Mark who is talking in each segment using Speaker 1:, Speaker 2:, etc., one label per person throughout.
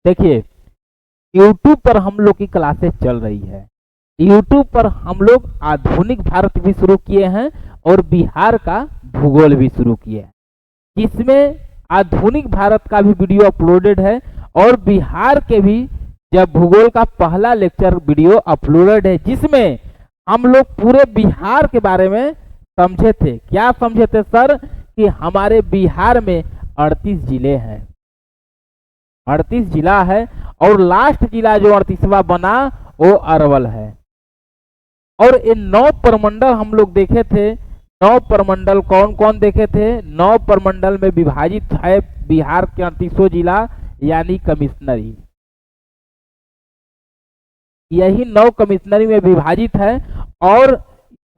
Speaker 1: देखिए, यूट्यूब पर हम लोग की क्लासेस चल रही है। यूट्यूब पर हम लोग आधुनिक भारत भी शुरू किए हैं और बिहार का भूगोल भी शुरू किए हैं, जिसमें आधुनिक भारत का भी वीडियो अपलोडेड है और बिहार के भी जब भूगोल का पहला लेक्चर वीडियो अपलोडेड है, जिसमें हम लोग पूरे बिहार के बारे में समझे थे। क्या समझे थे सर? कि हमारे बिहार में 38 जिले हैं, 38 जिला है और लास्ट जिला जो 38वां बना वो अरवल है। और इन 9 प्रमंडल हम लोग देखे थे। 9 प्रमंडल कौन कौन देखे थे? 9 प्रमंडल में विभाजित है बिहार के 38 जिला, यानी कमिश्नरी। यही 9 कमिश्नरी में विभाजित है और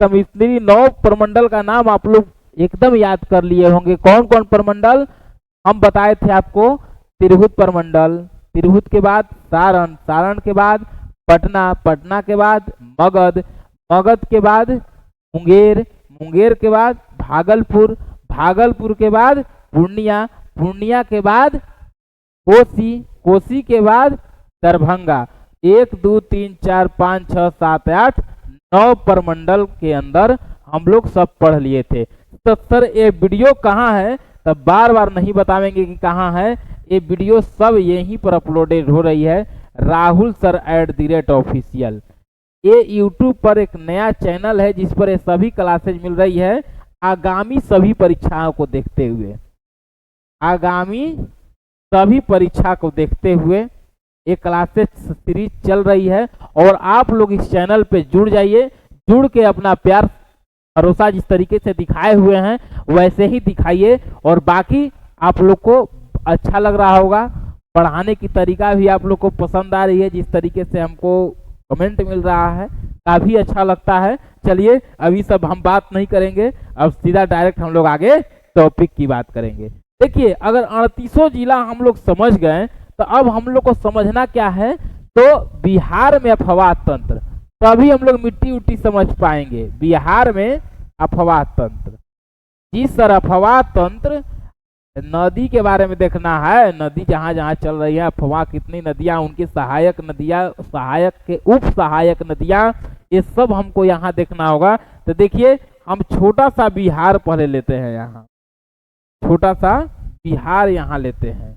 Speaker 1: कमिश्नरी 9 प्रमंडल का नाम आप लोग एकदम याद कर लिए होंगे। कौन कौन प्रमंडल हम बताए थे आपको? तिरहुत प्रमंडल, तिरहुत के बाद सारण, सारण के बाद पटना, पटना के बाद मगध, मगध के बाद मुंगेर, मुंगेर के बाद भागलपुर, भागलपुर के बाद पूर्णिया, पूर्णिया के बाद कोसी, कोसी के बाद दरभंगा। 1 2 3 4 5 6 7 8 9 प्रमंडल के अंदर हम लोग सब पढ़ लिए थे। तो सर ये वीडियो कहाँ है? तब बार बार नहीं बताएंगे कि कहाँ है। ये वीडियो सब यहीं पर अपलोडेड हो रही है, राहुल सर @ऑफिशियल। ये यूट्यूब पर एक नया चैनल है जिस पर ये सभी क्लासेज मिल रही है। आगामी सभी परीक्षाओं को देखते हुए, आगामी सभी परीक्षा को देखते हुए ये क्लासेस सीरीज चल रही है और आप लोग इस चैनल पे जुड़ जाइए। जुड़ के अपना प्यार भरोसा जिस तरीके से दिखाए हुए हैं वैसे ही दिखाइए। और बाकी आप लोग को अच्छा लग रहा होगा, पढ़ाने की तरीका भी आप लोग को पसंद आ रही है, जिस तरीके से हमको कमेंट मिल रहा है काफ़ी अच्छा लगता है। चलिए अभी सब हम बात नहीं करेंगे, अब सीधा डायरेक्ट हम लोग आगे टॉपिक की बात करेंगे। देखिए, अगर 38 जिला हम लोग समझ गए तो अब हम लोग को समझना क्या है? तो बिहार में अफवाह तंत्र, तभी हम लोग मिट्टी उट्टी समझ पाएंगे। बिहार में अफवाह तंत्र, जी सर अफवाह तंत्र नदी के बारे में देखना है। नदी जहाँ जहाँ चल रही है, अफवाह कितनी नदियाँ, उनकी सहायक नदियाँ, सहायक के उप सहायक नदियाँ, ये सब हमको यहाँ देखना होगा। तो देखिए हम छोटा सा बिहार पहले लेते हैं, यहाँ छोटा सा बिहार यहाँ लेते हैं।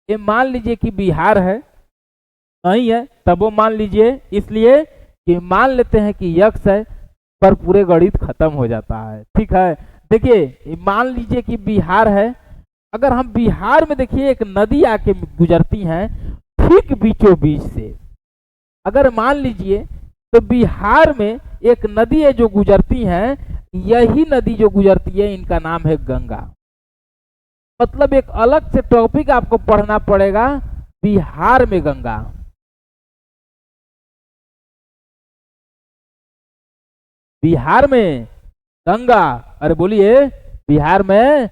Speaker 1: ये मान लीजिए कि बिहार है, नहीं है तब वो मान लीजिए, इसलिए कि मान लेते हैं कि यक्स है, पर पूरे गणित खत्म हो जाता है। ठीक है, देखिए मान लीजिए कि बिहार है। अगर हम बिहार में देखिए एक नदी आके गुजरती है ठीक बीचों बीच से, अगर मान लीजिए तो बिहार में एक नदी है जो गुजरती है, यही नदी जो गुजरती है इनका नाम है गंगा। मतलब एक अलग से टॉपिक आपको पढ़ना पड़ेगा, बिहार में गंगा। बिहार में गंगा, अरे बोलिए, बिहार में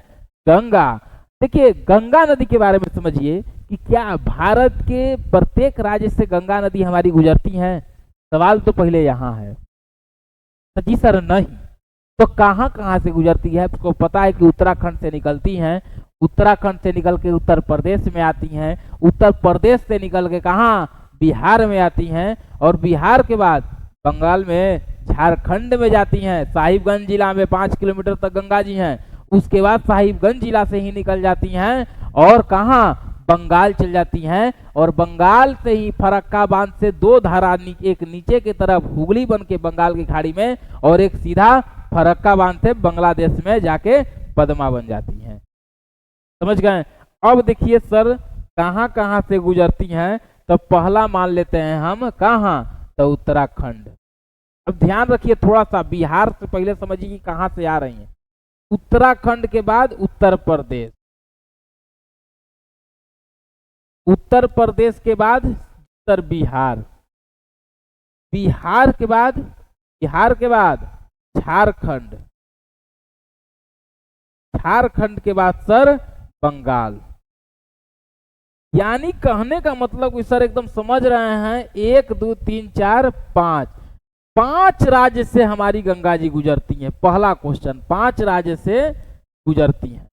Speaker 1: गंगा। देखिए गंगा नदी के बारे में समझिए कि क्या भारत के प्रत्येक राज्य से गंगा नदी हमारी गुजरती हैं? सवाल तो पहले यहाँ है। जी सर नहीं। तो कहाँ कहाँ से गुजरती है? आपको पता है कि उत्तराखंड से निकलती हैं, उत्तराखंड से निकल के उत्तर प्रदेश में आती हैं, उत्तर प्रदेश से निकल के कहाँ? बिहार में आती हैं, और बिहार के बाद बंगाल में, झारखंड में जाती हैं। साहिबगंज जिला में 5 किलोमीटर तक गंगा जी हैं। उसके बाद साहिबगंज जिला से ही निकल जाती हैं और कहाँ? बंगाल चल जाती हैं। और बंगाल से ही फरक्का बांध से 2 धारा, एक नीचे की तरफ हुगली बन के बंगाल की खाड़ी में, और एक सीधा फरक्का बांध से बांग्लादेश में जाके पद्मा बन जाती हैं। समझ गए? अब देखिए सर कहाँ कहाँ से गुजरती हैं। तो पहला मान लेते हैं हम, कहाँ? तो उत्तराखंड। अब ध्यान रखिए थोड़ा सा, बिहार से पहले समझिए कि कहाँ से आ रही हैं। उत्तराखंड के बाद उत्तर प्रदेश, उत्तर प्रदेश के बाद उत्तर बिहार, बिहार के बाद, बिहार के बाद झारखंड, झारखंड के बाद सर बंगाल, यानी कहने का मतलब कि सर एकदम समझ रहे हैं, 1 2 3 4 5, 5 राज्य से हमारी गंगा जी गुजरती हैं। पहला क्वेश्चन, 5 राज्य से गुजरती हैं।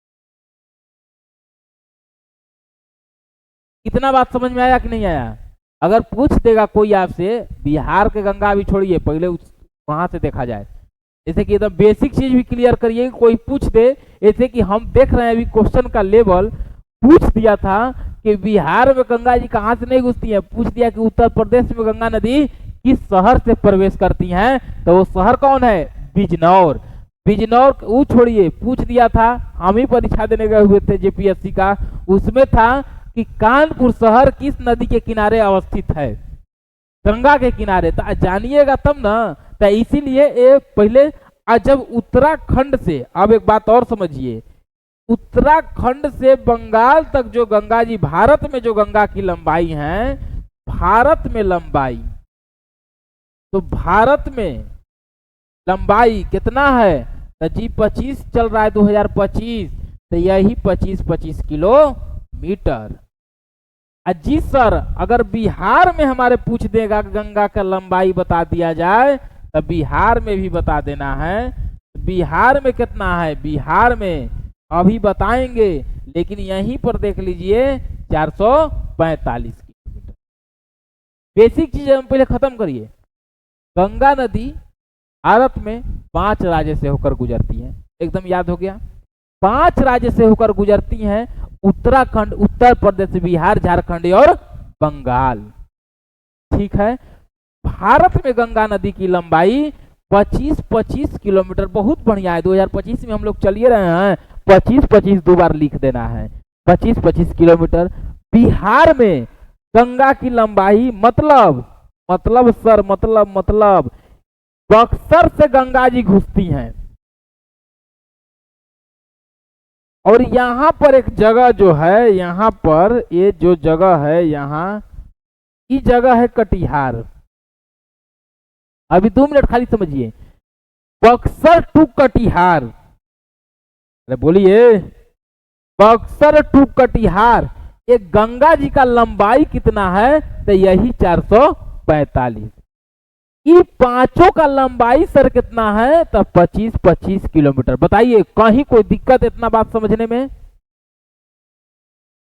Speaker 1: इतना बात समझ में आया कि नहीं आया? अगर पूछ देगा कोई आपसे, बिहार के गंगा अभी छोड़िए, पहले वहां से देखा जाए, जैसे कि एकदम बेसिक चीज भी क्लियर करिए। कोई पूछ दे, जैसे कि हम देख रहे हैं अभी क्वेश्चन का लेवल पूछ दिया था कि बिहार में गंगा जी कहाँ से नहीं घुसती है, पूछ दिया कि उत्तर प्रदेश में गंगा नदी किस शहर से प्रवेश करती हैं, तो वो शहर कौन है? बिजनौर। बिजनौर वो छोड़िए, पूछ दिया था, हम ही परीक्षा देने गए हुए थे जेपीएससी का, उसमें था कि कानपुर शहर किस नदी के किनारे अवस्थित है? गंगा के किनारे। तो जानिएगा तब ना, तो इसीलिए ये पहले जब उत्तराखंड से, अब एक बात और समझिए, उत्तराखंड से बंगाल तक जो गंगा जी, भारत में जो गंगा की लंबाई है, भारत में लंबाई, तो भारत में लंबाई कितना है? तो जी 25 चल रहा है 2025, तो यही 25 किलोमीटर। जी सर, अगर बिहार में हमारे पूछ देगा गंगा का लंबाई बता दिया जाए, तो बिहार में भी बता देना है। बिहार में कितना है? बिहार में अभी बताएंगे, लेकिन यहीं पर देख लीजिए 445 किलोमीटर। बेसिक चीज हम पहले खत्म करिए। गंगा नदी भारत में 5 राज्य से होकर गुजरती है, एकदम याद हो गया। 5 राज्य से होकर गुजरती हैं, उत्तराखंड, उत्तर प्रदेश, बिहार, झारखंड और बंगाल। ठीक है। भारत में गंगा नदी की लंबाई 25 किलोमीटर, बहुत बढ़िया है। 2025 में हम लोग चलिए रहे हैं, 25 दो बार लिख देना है, 25 किलोमीटर। बिहार में गंगा की लंबाई मतलब सर, मतलब बक्सर से गंगा जी घुसती हैं, और यहां पर एक जगह जो है, यहां पर ये जो जगह है, यहां की जगह है कटिहार। अभी 2 मिनट खाली समझिए, बक्सर टू कटिहार, अरे बोलिए, बक्सर टू कटिहार, ये गंगा जी का लंबाई कितना है? तो यही 445। ये पांचों का लंबाई सर कितना है? तो 25 किलोमीटर। बताइए, कहीं कोई दिक्कत इतना बात समझने में?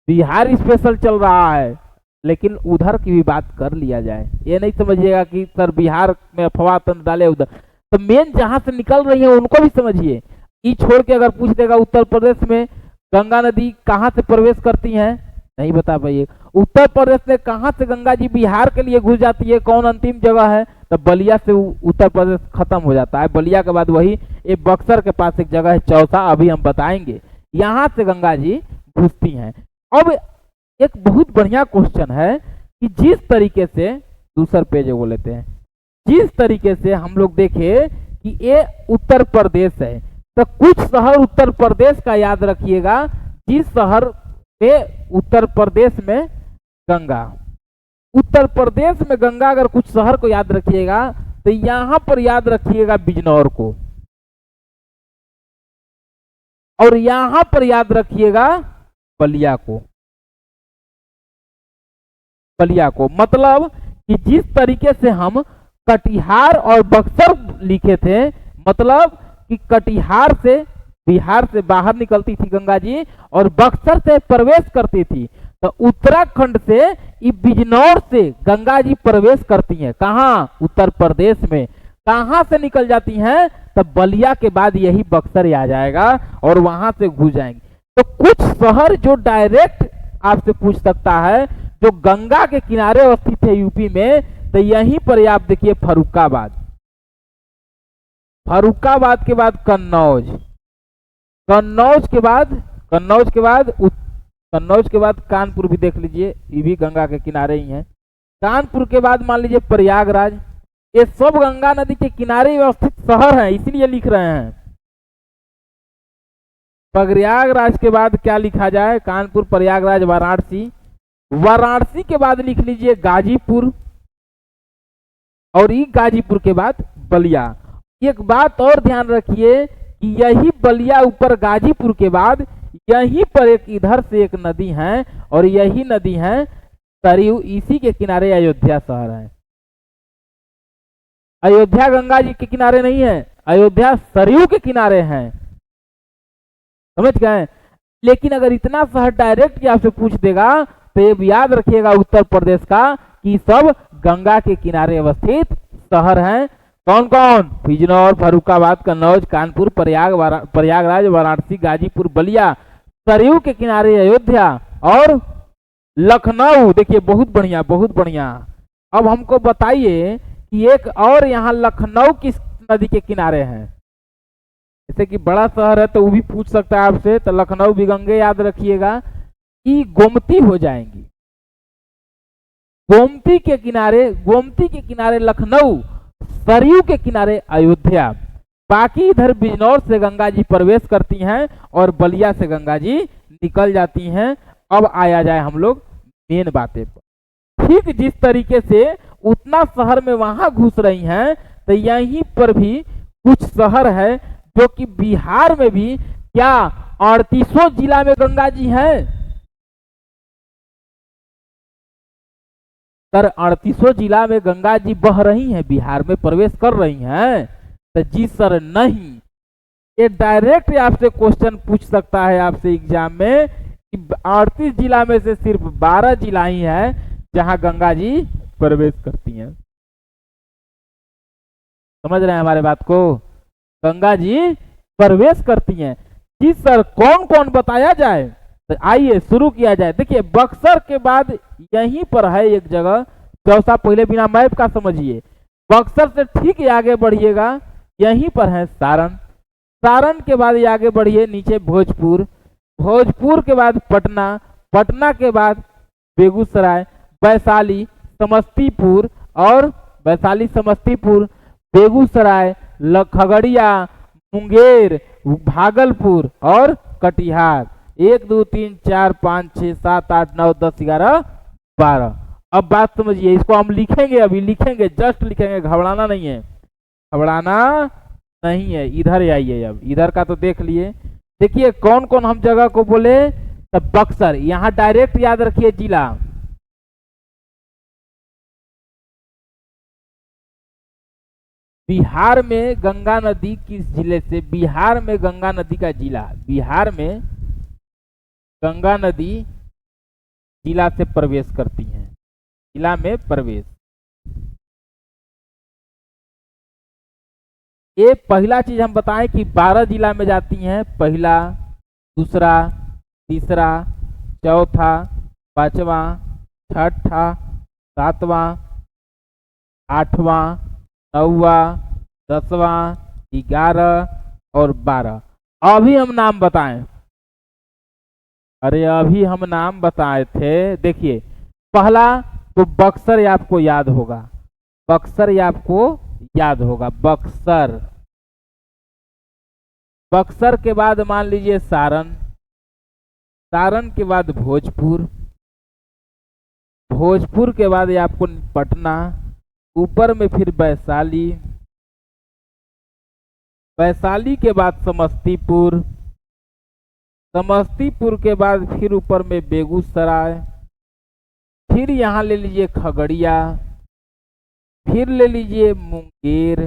Speaker 1: बिहार स्पेशल चल रहा है, लेकिन उधर की भी बात कर लिया जाए। ये नहीं समझिएगा कि सर बिहार में अफवाह तंत्र डाले उधर, तो मेन जहां से निकल रही है उनको भी समझिए। ये छोड़ के अगर पूछ देगा उत्तर प्रदेश में गंगा नदी कहां से प्रवेश करती है, नहीं बता पाइए। उत्तर प्रदेश में कहां से गंगा जी बिहार के लिए घुस जाती है, कौन अंतिम जगह है? तो बलिया से उत्तर प्रदेश खत्म हो जाता है। बलिया के बाद वही एक बक्सर के पास एक जगह है चौसा, अभी हम बताएंगे, यहां से गंगा जी घुसती हैं। अब एक बहुत बढ़िया क्वेश्चन है कि जिस तरीके से, दूसरा पेज वो लेते हैं, जिस तरीके से हम लोग देखे कि ये उत्तर प्रदेश है, तो कुछ शहर उत्तर प्रदेश का याद रखिएगा, जिस शहर में उत्तर प्रदेश में गंगा, उत्तर प्रदेश में गंगा, अगर कुछ शहर को याद रखिएगा तो यहां पर याद रखिएगा बिजनौर को, और यहां पर याद रखिएगा बलिया को। बलिया को मतलब कि जिस तरीके से हम कटिहार और बक्सर लिखे थे, मतलब कि कटिहार से, बिहार से बाहर निकलती थी गंगा जी और बक्सर से प्रवेश करती थी, तो उत्तराखंड से बिजनौर से गंगा जी प्रवेश करती हैं। कहां? उत्तर प्रदेश में। कहां से निकल जाती हैं? तब बलिया के बाद यही बक्सर आ जाएगा और वहां से घुस जाएंगे। तो कुछ शहर जो डायरेक्ट आपसे पूछ सकता है, जो गंगा के किनारे अवस्थित है यूपी में, तो यहीं पर आप देखिए फर्रुखाबाद, फर्रुखाबाद के बाद कन्नौज, कन्नौज के बाद कानपुर भी देख लीजिए, ये भी गंगा के किनारे ही है। कानपुर के बाद मान लीजिए प्रयागराज, ये सब गंगा नदी के किनारे अवस्थित शहर हैं, इसीलिए लिख रहे हैं। प्रयागराज के बाद क्या लिखा जाए? कानपुर, प्रयागराज, वाराणसी, वाराणसी के बाद लिख लीजिए गाजीपुर, और ये गाजीपुर के बाद बलिया। एक बात और ध्यान रखिए कि यही बलिया ऊपर गाजीपुर के बाद यहीं पर एक इधर से एक नदी है और यही नदी है सरयू, इसी के किनारे अयोध्या शहर है। अयोध्या गंगा जी के किनारे नहीं है, अयोध्या सरयू के किनारे है, समझ गए। लेकिन अगर इतना शहर डायरेक्ट आपसे पूछ देगा तो ये याद रखिएगा उत्तर प्रदेश का कि सब गंगा के किनारे अवस्थित शहर हैं। कौन कौन? बिजनौर, फर्रुखाबाद, कन्नौज, कानपुर, प्रयागराज, वाराणसी, गाजीपुर, बलिया, सरयू के किनारे अयोध्या और लखनऊ। देखिए बहुत बढ़िया, बहुत बढ़िया। अब हमको बताइए कि एक और यहाँ लखनऊ किस नदी के किनारे है? जैसे कि बड़ा शहर है तो वो भी पूछ सकता है आपसे, तो लखनऊ भी गंगे याद रखिएगा कि गोमती हो जाएंगी। गोमती के किनारे लखनऊ, सरयू के किनारे अयोध्या। बाकी इधर बिजनौर से गंगा जी प्रवेश करती हैं और बलिया से गंगा जी निकल जाती हैं। अब आया जाए हम लोग मेन बातें पर। ठीक जिस तरीके से उतना शहर में वहां घुस रही हैं, तो यहीं पर भी कुछ शहर है जो कि बिहार में भी क्या 38 जिला में गंगा जी है। सर 38 जिला में गंगा जी बह रही हैं, बिहार में प्रवेश कर रही हैं? तो जी सर नहीं। ये डायरेक्ट आपसे क्वेश्चन पूछ सकता है आपसे एग्जाम में कि 38 जिला में से सिर्फ 12 जिला ही है जहां गंगा जी प्रवेश करती हैं। समझ रहे हैं हमारे बात को? गंगा जी प्रवेश करती हैं। जी सर कौन कौन बताया जाए? तो आइए शुरू किया जाए। देखिए बक्सर के बाद यहीं पर है एक जगह चौसा, पहले बिना मैप का समझिए। बक्सर से ठीक आगे बढ़िएगा, यहीं पर है सारण। सारण के बाद आगे बढ़िए नीचे भोजपुर, भोजपुर के बाद पटना, पटना के बाद बेगूसराय, वैशाली, समस्तीपुर और वैशाली, समस्तीपुर, बेगूसराय, खगड़िया, मुंगेर, भागलपुर और कटिहार। 1 2 3 4 5 6 7 8 9 10 11 12। अब बात समझिए, इसको हम लिखेंगे, अभी लिखेंगे, जस्ट लिखेंगे, घबराना नहीं है, घबराना नहीं है। इधर आइए, अब इधर का तो देख लिए। देखिए कौन कौन हम जगह को बोले, तब बक्सर, यहां डायरेक्ट याद रखिए जिला। बिहार में गंगा नदी किस जिले से? बिहार में गंगा नदी का जिला, बिहार में गंगा नदी जिला से प्रवेश करती हैं, जिला में प्रवेश। ये पहला चीज हम बताएं कि 12 जिला में जाती हैं। पहला, दूसरा, तीसरा, चौथा, पांचवा, छठा, सातवां, आठवां, 9वां, 10वां, 11 और 12। अभी हम नाम बताएं, अरे अभी हम नाम बताए थे। देखिए पहला तो बक्सर आपको याद होगा, बक्सर आपको याद होगा, बक्सर। बक्सर के बाद मान लीजिए सारण, सारण के बाद भोजपुर, भोजपुर के बाद आपको पटना, ऊपर में फिर वैशाली, वैशाली के बाद समस्तीपुर, समस्तीपुर के बाद फिर ऊपर में बेगूसराय, फिर यहाँ ले लीजिए खगड़िया, फिर ले लीजिए मुंगेर,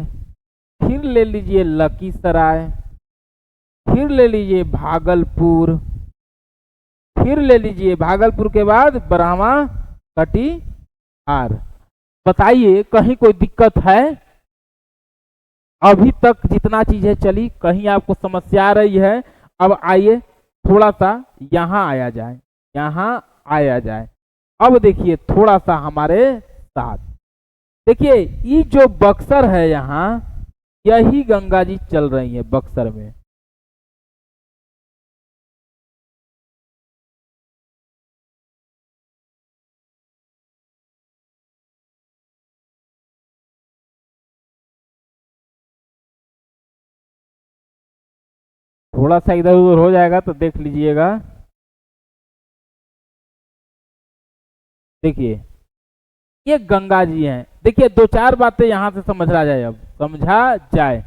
Speaker 1: फिर ले लीजिए लखीसराय, फिर ले लीजिए भागलपुर, फिर ले लीजिए भागलपुर के बाद ब्राह्मा, कटिहार। बताइए कहीं कोई दिक्कत है? अभी तक जितना चीजें चली कहीं आपको समस्या आ रही है? अब आइए थोड़ा सा यहाँ आया जाए, यहाँ आया जाए। अब देखिए थोड़ा सा हमारे साथ, देखिए ये जो बक्सर है यहाँ, यही गंगा जी चल रही है बक्सर में। थोड़ा सा इधर उधर हो जाएगा तो देख लीजिएगा। देखिए ये गंगा जी हैं। देखिए दो चार बातें यहां से समझा जाए, अब समझा जाए।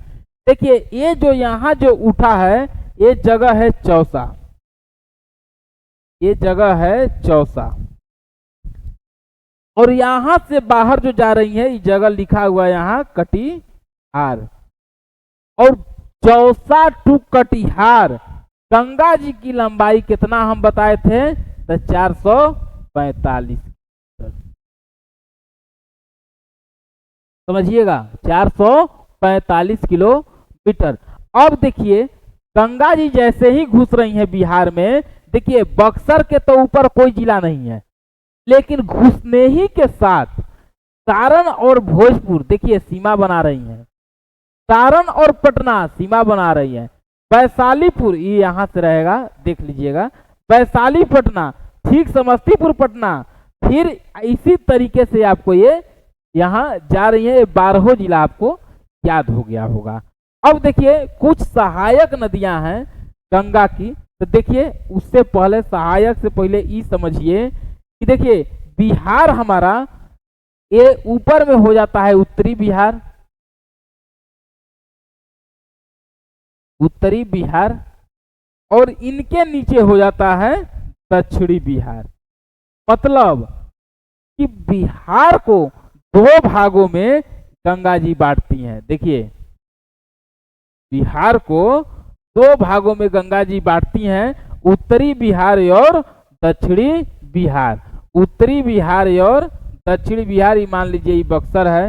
Speaker 1: देखिए ये जो यहाँ जो उठा है, ये जगह है चौसा, ये जगह है चौसा, और यहां से बाहर जो जा रही है, ये जगह लिखा हुआ है यहाँ कटिहार। और चौसा टू कटिहार गंगा जी की लंबाई कितना हम बताए थे? तो 445। समझिएगा, 445 किलोमीटर। अब देखिए, गंगा जी जैसे ही घुस रही है बिहार में, देखिए बक्सर के तो ऊपर कोई जिला नहीं है, लेकिन घुसने ही के साथ सारण और भोजपुर देखिए सीमा बना रही हैं, सारण और पटना सीमा बना रही है, वैशालीपुर ये यहां से रहेगा, देख लीजिएगा, वैशाली पटना, ठीक समस्तीपुर पटना, फिर इसी तरीके से आपको ये यहाँ जा रही है। 12 जिला आपको याद हो गया होगा। अब देखिए कुछ सहायक नदियां हैं गंगा की, तो देखिए उससे पहले सहायक से पहले ये समझिए कि देखिए बिहार हमारा ये ऊपर में हो जाता है उत्तरी बिहार, उत्तरी बिहार, और इनके नीचे हो जाता है दक्षिणी बिहार। मतलब कि बिहार को दो भागों में गंगा जी बांटती हैं। देखिए बिहार को दो भागों में गंगा जी बांटती हैं, उत्तरी बिहार और दक्षिणी बिहार। उत्तरी बिहार और दक्षिणी बिहार, ये मान लीजिए ये बक्सर है,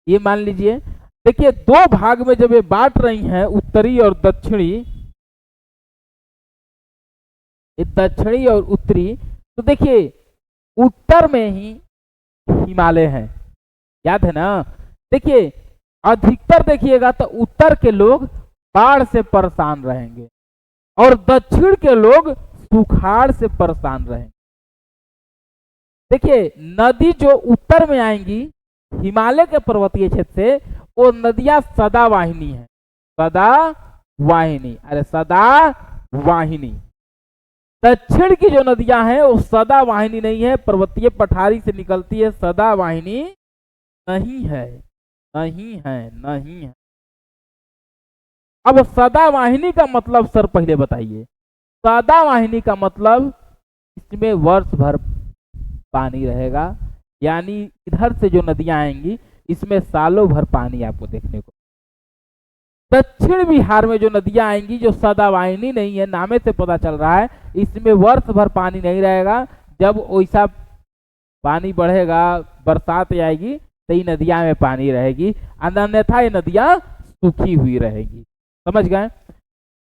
Speaker 1: ये मान लीजिए। देखिए दो भाग में जब ये बांट रही हैं उत्तरी और दक्षिणी, दक्षिणी और उत्तरी, तो देखिए उत्तर में ही हिमालय है, याद है ना। देखिए अधिकतर देखिएगा तो उत्तर के लोग बाढ़ से परेशान रहेंगे और दक्षिण के लोग सुखाड़ से परेशान रहेंगे। देखिए नदी जो उत्तर में आएंगी हिमालय के पर्वतीय क्षेत्र से, वो नदियां सदा वाहिनी है, सदा वाहिनी, अरे सदा वाहिनी। दक्षिण की जो नदियां हैं वो सदा वाहिनी नहीं है, पर्वतीय पठारी से निकलती है, सदा वाहिनी नहीं है, नहीं है, नहीं है। अब सदा वाहिनी का मतलब सर पहले बताइए। सदा वाहिनी का मतलब इसमें वर्ष भर पानी रहेगा, यानी इधर से जो नदियां आएंगी इसमें सालों भर पानी आपको देखने को। दक्षिण बिहार में जो नदियां आएंगी जो सदावाहिनी नहीं है, नामे से पता चल रहा है, इसमें वर्ष भर पानी नहीं रहेगा। जब वैसा पानी बढ़ेगा, बरसात आएगी तो ये नदियां में पानी रहेगी, अन्यथा ये नदियां सूखी हुई रहेगी। समझ गए?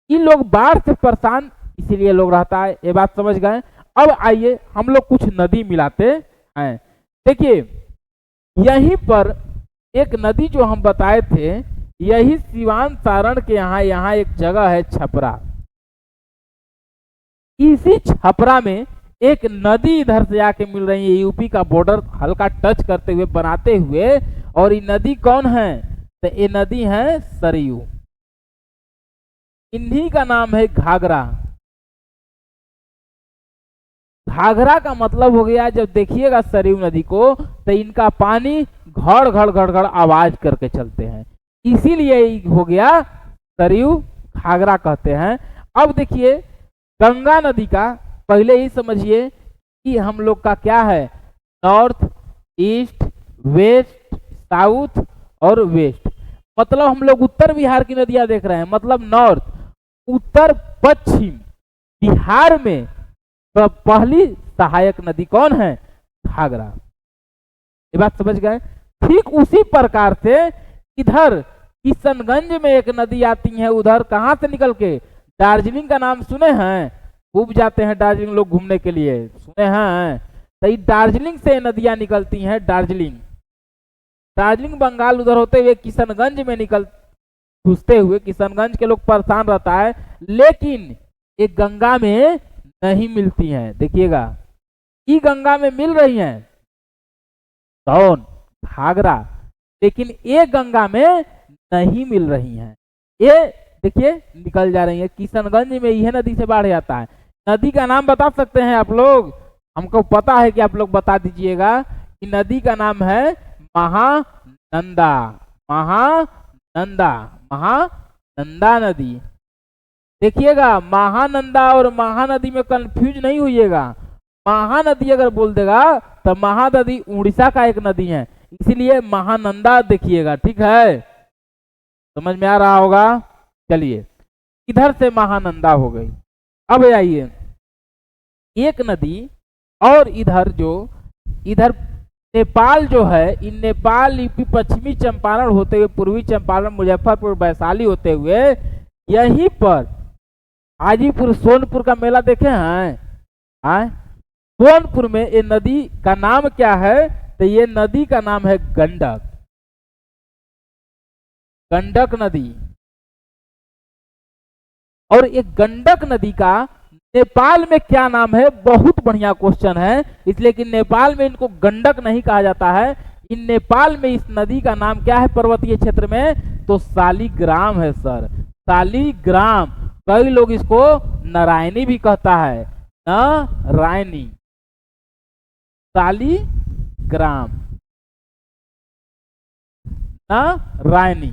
Speaker 1: इन लोग बाढ़ से परेशान इसीलिए लोग रहता है, ये बात समझ गए। अब आइए हम लोग कुछ नदी मिलाते हैं। देखिए यहीं पर एक नदी जो हम बताए थे, यही सिवान सारण के यहाँ एक जगह है छपरा। इसी छपरा में एक नदी इधर से आके मिल रही है, यूपी का बॉर्डर हल्का टच करते हुए, बनाते हुए, और ये नदी कौन है? तो ये नदी है सरयू। इन्हीं का नाम है घाघरा। घाघरा का मतलब हो गया, जब देखिएगा सरयू नदी को तो इनका पानी घड़ घड़ घड़ घड़ आवाज करके चलते हैं, इसीलिए हो गया सरयू, घाघरा कहते हैं। अब देखिए गंगा नदी का पहले ही समझिए कि हम लोग का क्या है, नॉर्थ, ईस्ट, वेस्ट, साउथ और वेस्ट। मतलब हम लोग उत्तर बिहार की नदियां देख रहे हैं, मतलब नॉर्थ, उत्तर पश्चिम बिहार में तो पहली सहायक नदी कौन है? घाघरा। ये बात समझ गए? ठीक उसी प्रकार से इधर किशनगंज में एक नदी आती है, उधर कहां से निकल के? दार्जिलिंग का नाम सुने हैं? खूब जाते हैं दार्जिलिंग लोग घूमने के लिए, सुने हैं? तो दार्जिलिंग से नदियां निकलती हैं, दार्जिलिंग, दार्जिलिंग बंगाल उधर होते हुए किशनगंज में निकल, घुसते हुए किशनगंज के लोग परेशान रहता है, लेकिन एक गंगा में नहीं मिलती हैं। देखिएगा ये गंगा में मिल रही हैं, कौन? घाघरा, लेकिन ये गंगा में नहीं मिल रही हैं। ये देखिए निकल जा रही है किशनगंज में, यह नदी से बाढ़ आता है। नदी का नाम बता सकते हैं आप लोग? हमको पता है कि आप लोग बता दीजिएगा कि नदी का नाम है महानंदा। महानंदा महानंदा नदी। देखिएगा महानंदा और महानदी में कंफ्यूज नहीं होइएगा। महानदी अगर बोल देगा तो महानदी उड़ीसा का एक नदी है, इसीलिए महानंदा देखिएगा, ठीक है, समझ में आ रहा होगा। चलिए इधर से महानंदा हो गई। अब आइए एक नदी और इधर नेपाल जो है, इन नेपाल यूपी पश्चिमी चंपारण होते हुए पूर्वी चंपारण मुजफ्फरपुर वैशाली होते हुए यहीं पर हाजीपुर सोनपुर का मेला देखे हैं। सोनपुर में ये नदी का नाम क्या है, तो ये नदी का नाम है गंडक, गंडक नदी। और एक गंडक नदी का नेपाल में क्या नाम है, बहुत बढ़िया क्वेश्चन है, इसलिए कि नेपाल में इनको गंडक नहीं कहा जाता है। इन नेपाल में इस नदी का नाम क्या है पर्वतीय क्षेत्र में, तो शालिग्राम है सर, शालिग्राम। कई लोग इसको नारायणी भी कहता है, नारायणी, शालिग्राम, नारायणी।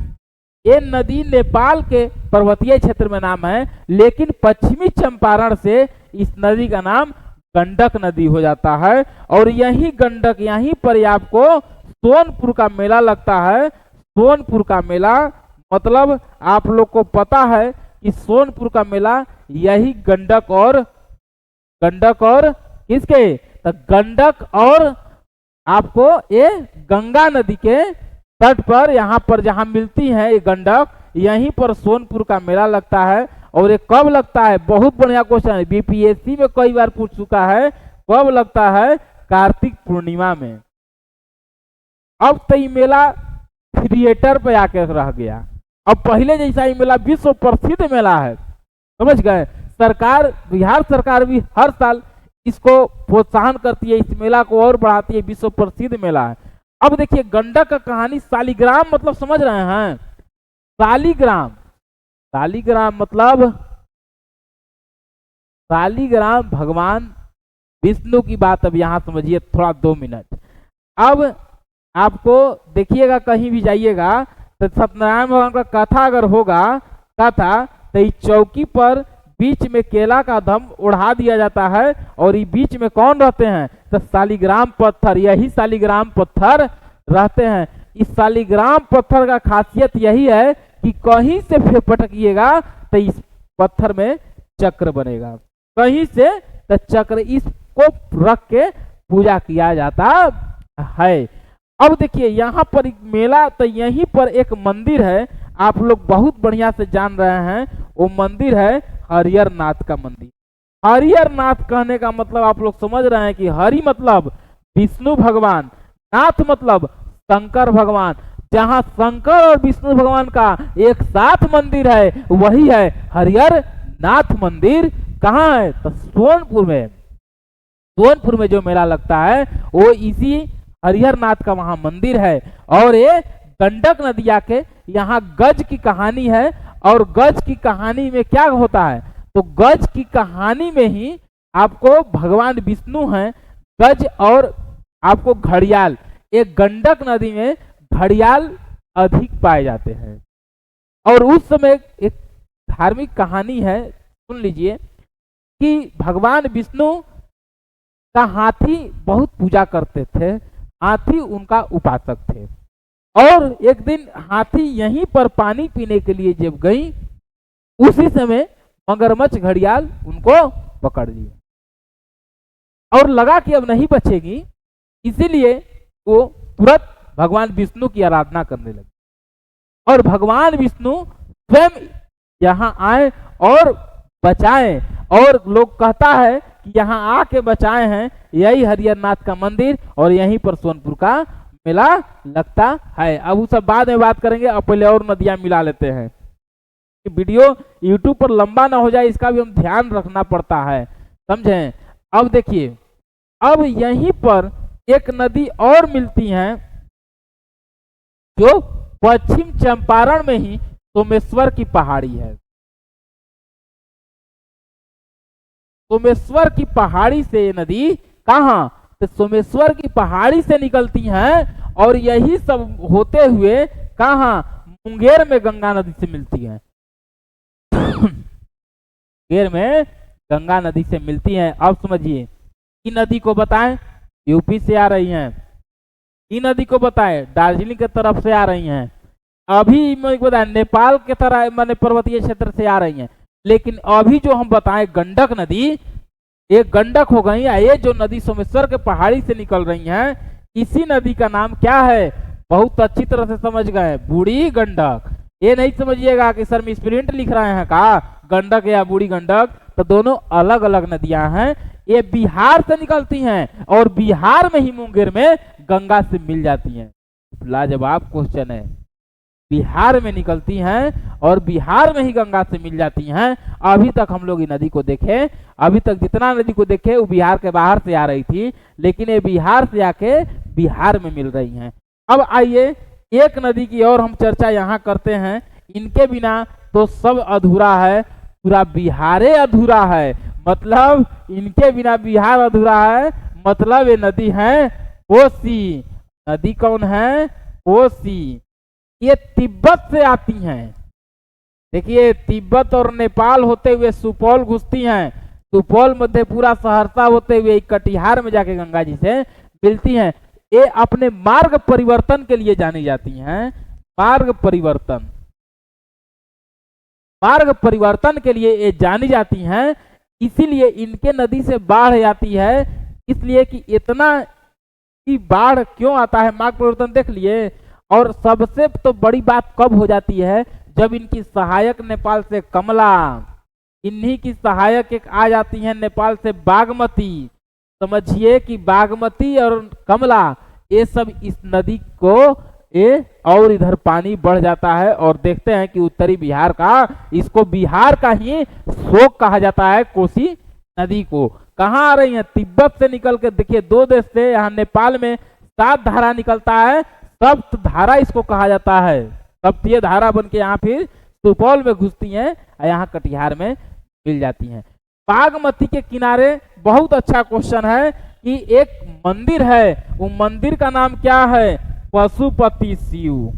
Speaker 1: ये नदी नेपाल के पर्वतीय क्षेत्र में नाम है, लेकिन पश्चिमी चंपारण से इस नदी का नाम गंडक नदी हो जाता है। और यही गंडक, यहीं पर आपको सोनपुर का मेला लगता है। सोनपुर का मेला मतलब आप लोग को पता है कि सोनपुर का मेला यही गंडक और किसके, तो गंडक और आपको ये गंगा नदी के तट पर, यहाँ पर जहाँ मिलती है ये गंडक, यहीं पर सोनपुर का मेला लगता है। और ये कब लगता है, बहुत बढ़िया क्वेश्चन है, बीपीएससी में कई बार पूछ चुका है, कब लगता है, कार्तिक पूर्णिमा में। अब तो ये मेला थिएटर पे आके रह गया, अब पहले जैसा ये मेला विश्व प्रसिद्ध मेला है, समझ गए। सरकार, बिहार सरकार भी हर साल इसको प्रोत्साहन करती है, इस मेला को और बढ़ाती है, विश्व प्रसिद्ध मेला है। अब देखिए गंडक का कहानी, शालिग्राम मतलब समझ रहे हैं, शालिग्राम, शालिग्राम मतलब शालिग्राम भगवान विष्णु की बात। अब यहां समझिए थोड़ा 2 मिनट। अब आपको देखिएगा कहीं भी जाइएगा तो सत्यनारायण भगवान का कथा अगर होगा, कथा, तो इस चौकी पर बीच में केला का धम उड़ा दिया जाता है, और ये बीच में कौन रहते हैं, तो शालिग्राम पत्थर, यही शालिग्राम पत्थर रहते हैं। इस शालिग्राम पत्थर का खासियत यही है कि कहीं से पटकिएगा तो इस पत्थर में चक्र बनेगा, कहीं से तो चक्र, इसको रख के पूजा किया जाता है। अब देखिए यहाँ पर एक मेला, तो यहीं पर एक मंदिर है, आप लोग बहुत बढ़िया से जान रहे हैं, वो मंदिर है हरिहर नाथ का मंदिर। हरिहर नाथ कहने का मतलब आप लोग समझ रहे हैं कि हरि मतलब विष्णु भगवान, नाथ मतलब शंकर भगवान। जहां शंकर और विष्णु भगवान का एक साथ मंदिर है, वही है हरिहर नाथ मंदिर। कहाँ है, तो सोनपुर में। सोनपुर में जो मेला लगता है वो इसी हरिहर नाथ का वहां मंदिर है। और ये गंडक नदिया के यहाँ गज की कहानी है, और गज की कहानी में क्या होता है, तो गज की कहानी में ही आपको भगवान विष्णु हैं, गज और आपको घड़ियाल, एक गंडक नदी में घड़ियाल अधिक पाए जाते हैं। और उस समय एक धार्मिक कहानी है, सुन लीजिए, कि भगवान विष्णु का हाथी बहुत पूजा करते थे, हाथी उनका उपासक थे। और एक दिन हाथी यहीं पर पानी पीने के लिए जब गई, उसी समय मगरमच्छ घड़ियाल उनको पकड़ लिया और लगा कि अब नहीं बचेगी, इसीलिए वो तुरंत भगवान विष्णु की आराधना करने लगे। और भगवान विष्णु स्वयं यहाँ आए और बचाए, और लोग कहता है कि यहाँ आके बचाए हैं, यही हरिहर नाथ का मंदिर, और यहीं पर सोनपुर का मेला लगता है। अब वो सब बाद में बात करेंगे, अब पहले और नदियां मिला लेते हैं, कि वीडियो यूट्यूब पर लंबा ना हो जाए, इसका भी हम ध्यान रखना पड़ता है, समझे। अब देखिए, अब यहीं पर एक नदी और मिलती है, जो पश्चिम चंपारण में ही सोमेश्वर की पहाड़ी है। सोमेश्वर की पहाड़ी से ये नदी कहाँ, तो सोमेश्वर की पहाड़ी से निकलती हैं, और यही सब होते हुए कहाँ, मुंगेर में गंगा नदी से मिलती है। मुंगेर में गंगा नदी से मिलती है। अब समझिए, की नदी को बताएं, यूपी से आ रही हैं। की नदी को बताएं, दार्जिलिंग की तरफ से आ रही हैं। अभी मैं बताया नेपाल के तरह माने पर्वतीय क्षेत्र से आ रही हैं। लेकिन अभी जो हम बताएं गंडक नदी, ये गंडक हो गई। ये जो नदी सोमेश्वर के पहाड़ी से निकल रही हैं, इसी नदी का नाम क्या है? बहुत अच्छी तरह से समझ गए, बूढ़ी गंडक। ये नहीं समझिएगा कि सर मिसप्रिंट लिख रहे हैं का, गंडक या बूढ़ी गंडक, तो दोनों अलग अलग नदियां हैं। ये बिहार से निकलती हैं और बिहार में ही मुंगेर में गंगा से मिल जाती हैं। लाजवाब क्वेश्चन है। बिहार में निकलती हैं और बिहार में ही गंगा से मिल जाती हैं। अभी तक हम लोग ये नदी को देखे, अभी तक जितना नदी को देखे वो बिहार के बाहर से आ रही थी, लेकिन ये बिहार से आके बिहार में मिल रही हैं। अब आइए एक नदी की और हम चर्चा यहाँ करते हैं। इनके बिना तो सब अधूरा है, पूरा बिहारे अधूरा है। मतलब इनके बिना बिहार अधूरा है। मतलब ये नदी है कोसी। नदी कौन है? कोसी। ये तिब्बत से आती हैं। देखिए, तिब्बत और नेपाल होते हुए सुपौल घुसती हैं। सुपौल मधेपुरा सहरसा होते हुए कटिहार में जाके गंगा जी से मिलती हैं। ये अपने मार्ग परिवर्तन के लिए जानी जाती हैं। मार्ग परिवर्तन, मार्ग परिवर्तन के लिए ये जानी जाती हैं। इसीलिए इनके नदी से बाढ़ आती है। इसलिए कि इतना की बाढ़ क्यों आता है, मार्ग परिवर्तन देख लिए। और सबसे तो बड़ी बात कब हो जाती है, जब इनकी सहायक नेपाल से कमला, इन्हीं की सहायक एक आ जाती है नेपाल से बागमती। समझिए कि बागमती और कमला ये सब इस नदी को ये और इधर पानी बढ़ जाता है। और देखते हैं कि उत्तरी बिहार का, इसको बिहार का ही शोक कहा जाता है कोसी नदी को। कहाँ आ रही है? तिब्बत से निकल के। देखिए, दो देश से, यहाँ नेपाल में 7 धारा निकलता है, सप्त धारा इसको कहा जाता है। सप्तीय धारा बन के यहाँ फिर सुपौल में घुसती हैं और यहाँ कटिहार में मिल जाती हैं। बागमती के किनारे बहुत अच्छा क्वेश्चन है कि एक मंदिर है, वो मंदिर का नाम क्या है? पशुपति शिव।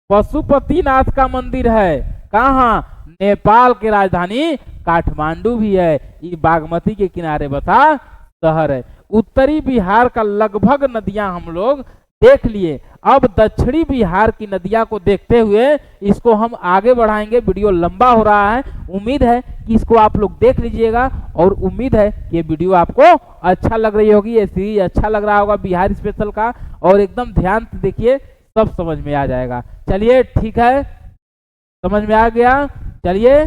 Speaker 1: पशुपतिनाथ का मंदिर है। कहाँ? नेपाल के राजधानी काठमांडू भी है। ये बागमती के किनारे बसा शहर है। उत्तरी बिहार का लगभग नदियां हम लोग देख लिए। अब दक्षिणी बिहार की नदियां को देखते हुए इसको हम आगे बढ़ाएंगे। वीडियो लंबा हो रहा है, उम्मीद है कि इसको आप लोग देख लीजिएगा और उम्मीद है कि ये वीडियो आपको अच्छा लग रही होगी, ये सीरीज अच्छा लग रहा होगा बिहार स्पेशल का। और एकदम ध्यान से देखिए, सब समझ में आ जाएगा। चलिए ठीक है, समझ में आ गया। चलिए